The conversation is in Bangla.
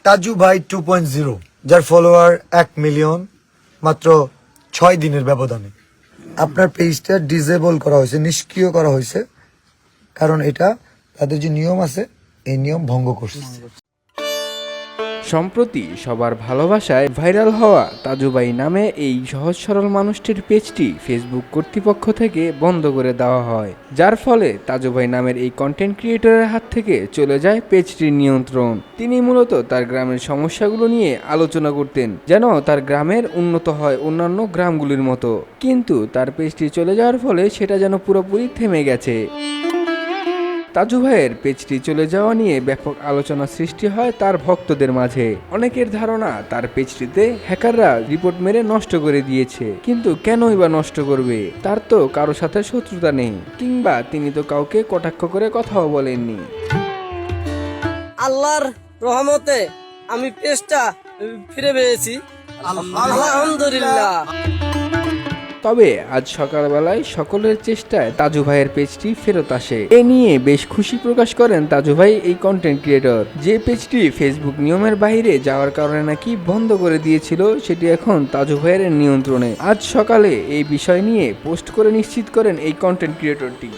তাজু ভাই 2.0, যার ফলোয়ার 1 মিলিয়ন মাত্র 6 দিনের ব্যবধানে। আপনার পেজটা ডিসেবল করা হয়েছে, নিষ্ক্রিয় করা হয়েছে, কারণ এটা তাদের যে নিয়ম আছে এই নিয়ম ভঙ্গ করছে। সম্প্রতি সবার ভালোবাসায় ভাইরাল হওয়া তাজু ভাই নামে এই সহজ সরল মানুষটির পেজটি ফেসবুক কর্তৃপক্ষ থেকে বন্ধ করে দেওয়া হয়, যার ফলে তাজু ভাই নামের এই কন্টেন্ট ক্রিয়েটরের হাত থেকে চলে যায় পেজটির নিয়ন্ত্রণ। তিনি মূলত তার গ্রামের সমস্যাগুলো নিয়ে আলোচনা করতেন, যেন তার গ্রামের উন্নত হয় অন্যান্য গ্রামগুলির মতো, কিন্তু তার পেজটি চলে যাওয়ার ফলে সেটা যেন পুরোপুরি থেমে গেছে। তাজু ভাইয়ের পেজটি চলে যাওয়া নিয়ে ব্যাপক আলোচনা সৃষ্টি হয় তার ভক্তদের মাঝে। অনেকের ধারণা তার পেজটিতে হ্যাকাররা রিপোর্ট মেরে নষ্ট করে দিয়েছে, কিন্তু কেনই বা নষ্ট করবে? তার তো কারো সাথে শত্রুতা নেই, কিংবা তিনি তো কাউকে কটাক্ষ করে কথাও বলেননি। আল্লাহর রহমতে আমি পেজটা ফিরে পেয়েছি, আলহামদুলিল্লাহ। তবে আজ সকালবেলায় সকলের চেষ্টায় তাজু ভাইয়ের পেজটি ফেরত আসে। এ নিয়ে বেশ খুশি প্রকাশ করেন তাজু ভাই এই কন্টেন্ট ক্রিয়েটর। যে পেজটি ফেসবুক নিয়মের বাইরে যাওয়ার কারণে নাকি বন্ধ করে দিয়েছিল, সেটি এখন তাজু ভাইয়ের নিয়ন্ত্রণে। আজ সকালে এই বিষয় নিয়ে পোস্ট করে নিশ্চিত করেন এই কন্টেন্ট ক্রিয়েটরটি।